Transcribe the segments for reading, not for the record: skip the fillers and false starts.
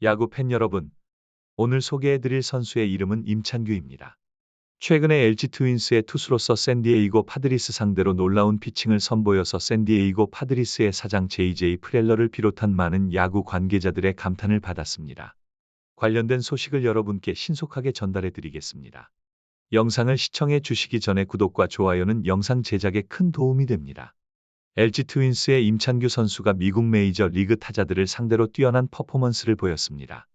야구 팬 여러분, 오늘 소개해드릴 선수의 이름은 임찬규입니다. 최근에 LG 트윈스의 투수로서 샌디에이고 파드리스 상대로 놀라운 피칭을 선보여서 샌디에이고 파드리스의 사장 JJ 프렐러를 비롯한 많은 야구 관계자들의 감탄을 받았습니다. 관련된 소식을 여러분께 신속하게 전달해드리겠습니다. 영상을 시청해 주시기 전에 구독과 좋아요는 영상 제작에 큰 도움이 됩니다. LG 트윈스의 임찬규 선수가 미국 메이저 리그 타자들을 상대로 뛰어난 퍼포먼스를 보였습니다.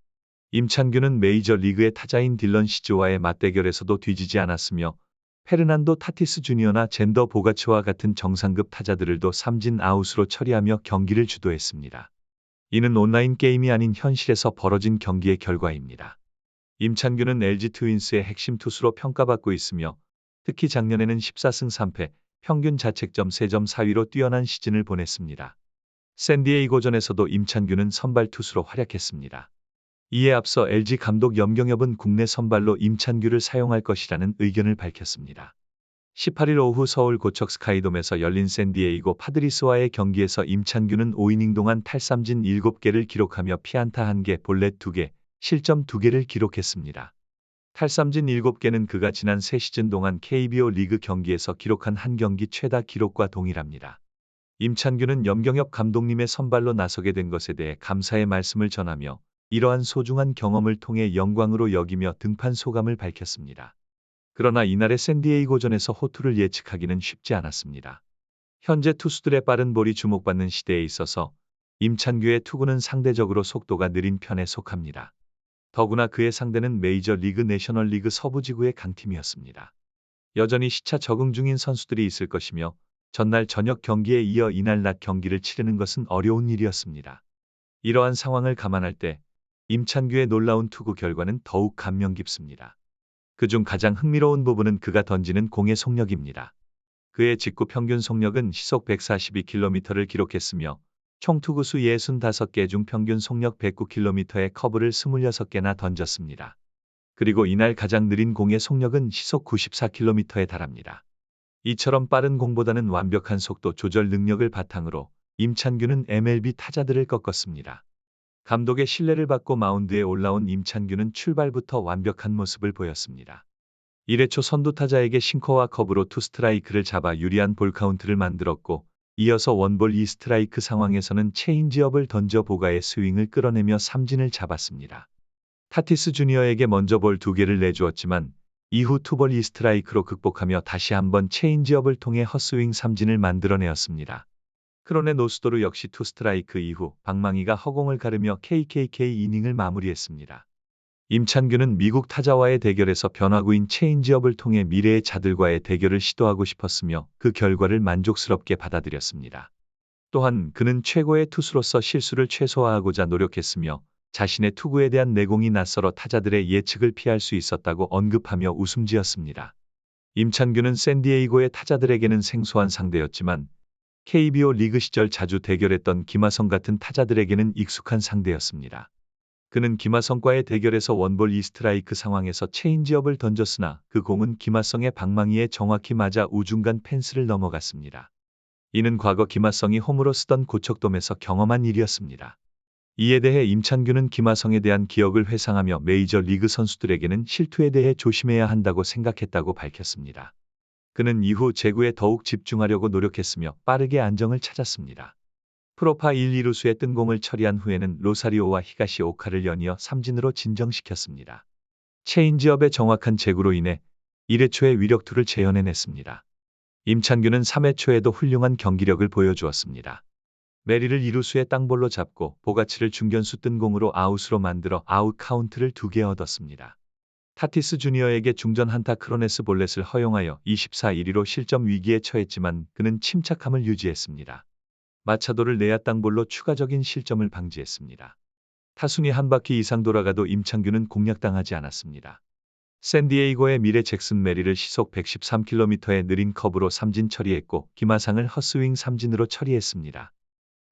임찬규는 메이저 리그의 타자인 딜런 시즈와의 맞대결에서도 뒤지지 않았으며 페르난도 타티스 주니어나 젠더 보가츠와 같은 정상급 타자들도 삼진 아웃으로 처리하며 경기를 주도했습니다. 이는 온라인 게임이 아닌 현실에서 벌어진 경기의 결과입니다. 임찬규는 LG 트윈스의 핵심 투수로 평가받고 있으며 특히 작년에는 14승 3패, 평균 자책점 3.4위로 뛰어난 시즌을 보냈습니다. 샌디에이고전에서도 임찬규는 선발 투수로 활약했습니다. 이에 앞서 LG 감독 염경엽은 국내 선발로 임찬규를 사용할 것이라는 의견을 밝혔습니다. 18일 오후 서울 고척 스카이돔에서 열린 샌디에이고 파드리스와의 경기에서 임찬규는 5이닝 동안 탈삼진 7개를 기록하며 피안타 1개, 볼넷 2개, 실점 2개를 기록했습니다. 탈삼진 7개는 그가 지난 3시즌 동안 KBO 리그 경기에서 기록한 한 경기 최다 기록과 동일합니다. 임찬규는 염경엽 감독님의 선발로 나서게 된 것에 대해 감사의 말씀을 전하며 이러한 소중한 경험을 통해 영광으로 여기며 등판 소감을 밝혔습니다. 그러나 이날의 샌디에이고전에서 호투를 예측하기는 쉽지 않았습니다. 현재 투수들의 빠른 볼이 주목받는 시대에 있어서 임찬규의 투구는 상대적으로 속도가 느린 편에 속합니다. 더구나 그의 상대는 메이저 리그 내셔널리그 서부지구의 강팀이었습니다. 여전히 시차 적응 중인 선수들이 있을 것이며 전날 저녁 경기에 이어 이날 낮 경기를 치르는 것은 어려운 일이었습니다. 이러한 상황을 감안할 때 임찬규의 놀라운 투구 결과는 더욱 감명 깊습니다. 그중 가장 흥미로운 부분은 그가 던지는 공의 속력입니다. 그의 직구 평균 속력은 시속 142km를 기록했으며 총 투구수 65개 중 평균 속력 109km의 커브를 26개나 던졌습니다. 그리고 이날 가장 느린 공의 속력은 시속 94km에 달합니다. 이처럼 빠른 공보다는 완벽한 속도 조절 능력을 바탕으로 임찬규는 MLB 타자들을 꺾었습니다. 감독의 신뢰를 받고 마운드에 올라온 임찬규는 출발부터 완벽한 모습을 보였습니다. 1회 초 선두타자에게 싱커와 커브로 투스트라이크를 잡아 유리한 볼카운트를 만들었고 이어서 원볼 2스트라이크 상황에서는 체인지업을 던져 보가의 스윙을 끌어내며 삼진을 잡았습니다. 타티스 주니어에게 먼저 볼 2개를 내주었지만 이후 투볼 2스트라이크로 극복하며 다시 한번 체인지업을 통해 헛스윙 삼진을 만들어내었습니다. 크론의 노스도루 역시 투스트라이크 이후 방망이가 허공을 가르며 KKK 이닝을 마무리했습니다. 임찬규는 미국 타자와의 대결에서 변화구인 체인지업을 통해 미래의 자들과의 대결을 시도하고 싶었으며 그 결과를 만족스럽게 받아들였습니다. 또한 그는 최고의 투수로서 실수를 최소화하고자 노력했으며 자신의 투구에 대한 내공이 낯설어 타자들의 예측을 피할 수 있었다고 언급하며 웃음지었습니다. 임찬규는 샌디에이고의 타자들에게는 생소한 상대였지만 KBO 리그 시절 자주 대결했던 김하성 같은 타자들에게는 익숙한 상대였습니다. 그는 김하성과의 대결에서 원볼 2스트라이크 상황에서 체인지업을 던졌으나 그 공은 김하성의 방망이에 정확히 맞아 우중간 펜스를 넘어갔습니다. 이는 과거 김하성이 홈으로 쓰던 고척돔에서 경험한 일이었습니다. 이에 대해 임찬규는 김하성에 대한 기억을 회상하며 메이저 리그 선수들에게는 실투에 대해 조심해야 한다고 생각했다고 밝혔습니다. 그는 이후 제구에 더욱 집중하려고 노력했으며 빠르게 안정을 찾았습니다. 프로파 1, 2루수의 뜬 공을 처리한 후에는 로사리오와 히가시 오카를 연이어 삼진으로 진정시켰습니다. 체인지업의 정확한 제구로 인해 1회 초에 위력투를 재현해냈습니다. 임찬규는 3회 초에도 훌륭한 경기력을 보여주었습니다. 메리를 2루수의 땅볼로 잡고 보가치를 중견수 뜬 공으로 아웃으로 만들어 아웃 카운트를 2개 얻었습니다. 타티스 주니어에게 중전 한타 크로네스 볼넷을 허용하여 24-1위로 실점 위기에 처했지만 그는 침착함을 유지했습니다. 마차도를 내야 땅볼로 추가적인 실점을 방지했습니다. 타순이 한 바퀴 이상 돌아가도 임찬규는 공략당하지 않았습니다. 샌디에이고의 미래 잭슨 메리를 시속 113km의 느린 커브로 삼진 처리했고 김하상을 헛스윙 삼진으로 처리했습니다.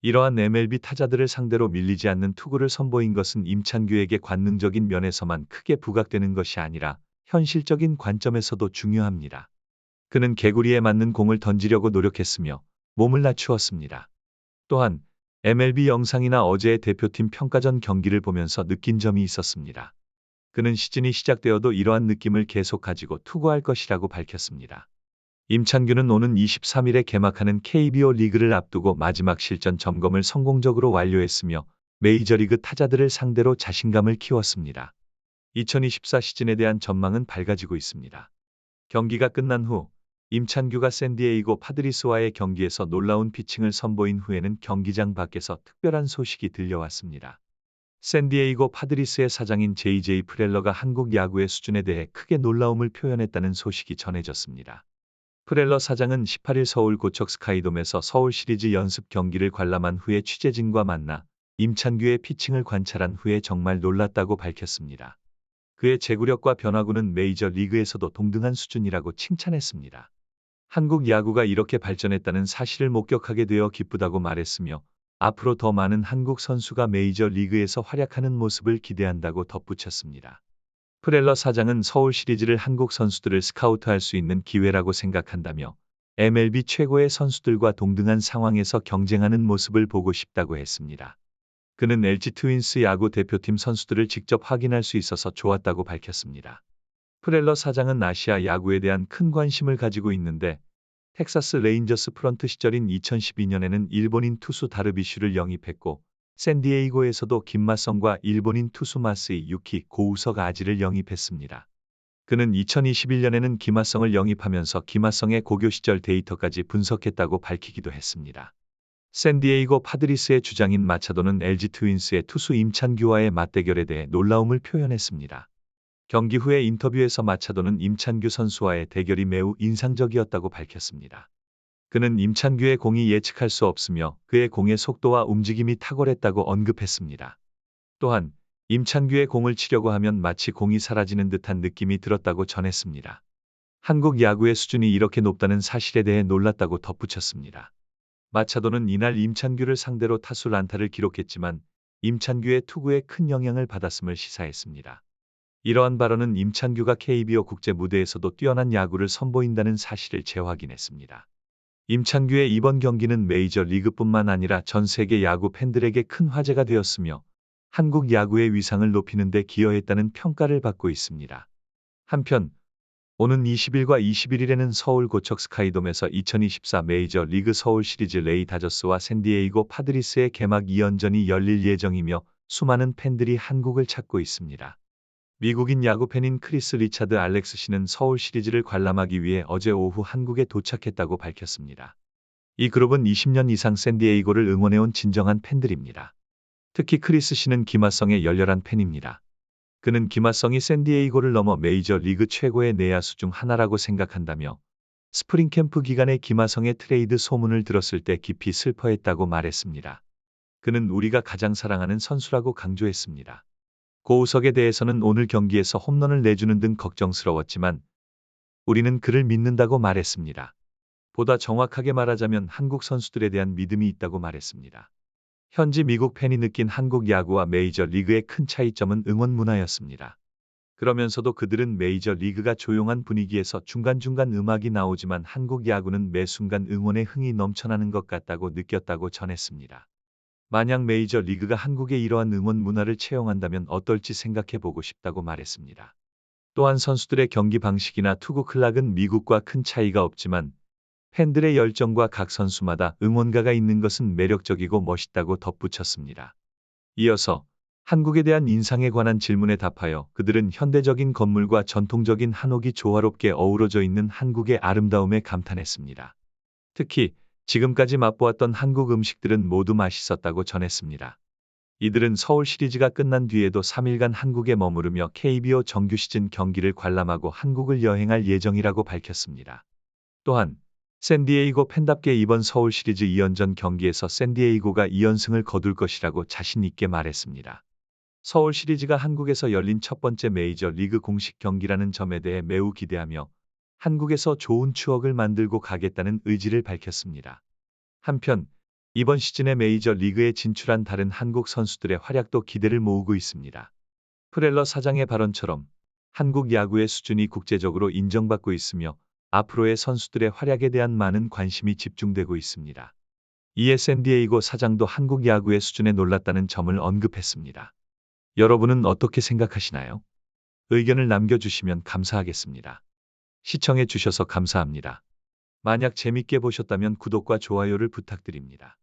이러한 MLB 타자들을 상대로 밀리지 않는 투구를 선보인 것은 임찬규에게 관능적인 면에서만 크게 부각되는 것이 아니라 현실적인 관점에서도 중요합니다. 그는 개구리에 맞는 공을 던지려고 노력했으며 몸을 낮추었습니다. 또한 MLB 영상이나 어제의 대표팀 평가전 경기를 보면서 느낀 점이 있었습니다. 그는 시즌이 시작되어도 이러한 느낌을 계속 가지고 투구할 것이라고 밝혔습니다. 임찬규는 오는 23일에 개막하는 KBO 리그를 앞두고 마지막 실전 점검을 성공적으로 완료했으며 메이저리그 타자들을 상대로 자신감을 키웠습니다. 2024 시즌에 대한 전망은 밝아지고 있습니다. 경기가 끝난 후 임찬규가 샌디에이고 파드리스와의 경기에서 놀라운 피칭을 선보인 후에는 경기장 밖에서 특별한 소식이 들려왔습니다. 샌디에이고 파드리스의 사장인 JJ 프렐러가 한국 야구의 수준에 대해 크게 놀라움을 표현했다는 소식이 전해졌습니다. 프렐러 사장은 18일 서울 고척 스카이돔에서 서울 시리즈 연습 경기를 관람한 후에 취재진과 만나 임찬규의 피칭을 관찰한 후에 정말 놀랐다고 밝혔습니다. 그의 제구력과 변화구는 메이저 리그에서도 동등한 수준이라고 칭찬했습니다. 한국 야구가 이렇게 발전했다는 사실을 목격하게 되어 기쁘다고 말했으며 앞으로 더 많은 한국 선수가 메이저 리그에서 활약하는 모습을 기대한다고 덧붙였습니다. 프렐러 사장은 서울 시리즈를 한국 선수들을 스카우트할 수 있는 기회라고 생각한다며 MLB 최고의 선수들과 동등한 상황에서 경쟁하는 모습을 보고 싶다고 했습니다. 그는 LG 트윈스 야구 대표팀 선수들을 직접 확인할 수 있어서 좋았다고 밝혔습니다. 프렐러 사장은 아시아 야구에 대한 큰 관심을 가지고 있는데 텍사스 레인저스 프런트 시절인 2012년에는 일본인 투수 다르비슈를 영입했고 샌디에이고에서도 김마성과 일본인 투수 마스이 유키 고우석 아지를 영입했습니다. 그는 2021년에는 김하성을 영입하면서 김하성의 고교 시절 데이터까지 분석했다고 밝히기도 했습니다. 샌디에이고 파드리스의 주장인 마차도는 LG 트윈스의 투수 임찬규와의 맞대결에 대해 놀라움을 표현했습니다. 경기 후에 인터뷰에서 마차도는 임찬규 선수와의 대결이 매우 인상적이었다고 밝혔습니다. 그는 임찬규의 공이 예측할 수 없으며 그의 공의 속도와 움직임이 탁월했다고 언급했습니다. 또한 임찬규의 공을 치려고 하면 마치 공이 사라지는 듯한 느낌이 들었다고 전했습니다. 한국 야구의 수준이 이렇게 높다는 사실에 대해 놀랐다고 덧붙였습니다. 마차도는 이날 임찬규를 상대로 타수 란타를 기록했지만 임찬규의 투구에 큰 영향을 받았음을 시사했습니다. 이러한 발언은 임찬규가 KBO 국제 무대에서도 뛰어난 야구를 선보인다는 사실을 재확인했습니다. 임찬규의 이번 경기는 메이저 리그뿐만 아니라 전 세계 야구 팬들에게 큰 화제가 되었으며 한국 야구의 위상을 높이는 데 기여했다는 평가를 받고 있습니다. 한편 오는 20일과 21일에는 서울 고척 스카이돔에서 2024 메이저 리그 서울 시리즈 레이 다저스와 샌디에이고 파드리스의 개막 2연전이 열릴 예정이며 수많은 팬들이 한국을 찾고 있습니다. 미국인 야구 팬인 크리스 리차드 알렉스 씨는 서울 시리즈를 관람하기 위해 어제 오후 한국에 도착했다고 밝혔습니다. 이 그룹은 20년 이상 샌디에이고를 응원해온 진정한 팬들입니다. 특히 크리스 씨는 김하성의 열렬한 팬입니다. 그는 김하성이 샌디에이고를 넘어 메이저 리그 최고의 내야수 중 하나라고 생각한다며 스프링 캠프 기간에 김하성의 트레이드 소문을 들었을 때 깊이 슬퍼했다고 말했습니다. 그는 우리가 가장 사랑하는 선수라고 강조했습니다. 고우석에 대해서는 오늘 경기에서 홈런을 내주는 등 걱정스러웠지만 우리는 그를 믿는다고 말했습니다. 보다 정확하게 말하자면 한국 선수들에 대한 믿음이 있다고 말했습니다. 현지 미국 팬이 느낀 한국 야구와 메이저 리그의 큰 차이점은 응원 문화였습니다. 그러면서도 그들은 메이저 리그가 조용한 분위기에서 중간중간 음악이 나오지만 한국 야구는 매 순간 응원의 흥이 넘쳐나는 것 같다고 느꼈다고 전했습니다. 만약 메이저 리그가 한국의 이러한 응원 문화를 채용한다면 어떨지 생각해보고 싶다고 말했습니다. 또한 선수들의 경기 방식이나 투구 클락은 미국과 큰 차이가 없지만 팬들의 열정과 각 선수마다 응원가가 있는 것은 매력적이고 멋있다고 덧붙였습니다. 이어서 한국에 대한 인상에 관한 질문에 답하여 그들은 현대적인 건물과 전통적인 한옥이 조화롭게 어우러져 있는 한국의 아름다움에 감탄했습니다. 특히 지금까지 맛보았던 한국 음식들은 모두 맛있었다고 전했습니다. 이들은 서울 시리즈가 끝난 뒤에도 3일간 한국에 머무르며 KBO 정규 시즌 경기를 관람하고 한국을 여행할 예정이라고 밝혔습니다. 또한 샌디에이고 팬답게 이번 서울 시리즈 2연전 경기에서 샌디에이고가 2연승을 거둘 것이라고 자신 있게 말했습니다. 서울 시리즈가 한국에서 열린 첫 번째 메이저 리그 공식 경기라는 점에 대해 매우 기대하며 한국에서 좋은 추억을 만들고 가겠다는 의지를 밝혔습니다. 한편 이번 시즌에 메이저 리그에 진출한 다른 한국 선수들의 활약도 기대를 모으고 있습니다. 프렐러 사장의 발언처럼 한국 야구의 수준이 국제적으로 인정받고 있으며 앞으로의 선수들의 활약에 대한 많은 관심이 집중되고 있습니다. 이에 샌디에이고 사장도 한국 야구의 수준에 놀랐다는 점을 언급했습니다. 여러분은 어떻게 생각하시나요? 의견을 남겨주시면 감사하겠습니다. 시청해 주셔서 감사합니다. 만약 재밌게 보셨다면 구독과 좋아요를 부탁드립니다.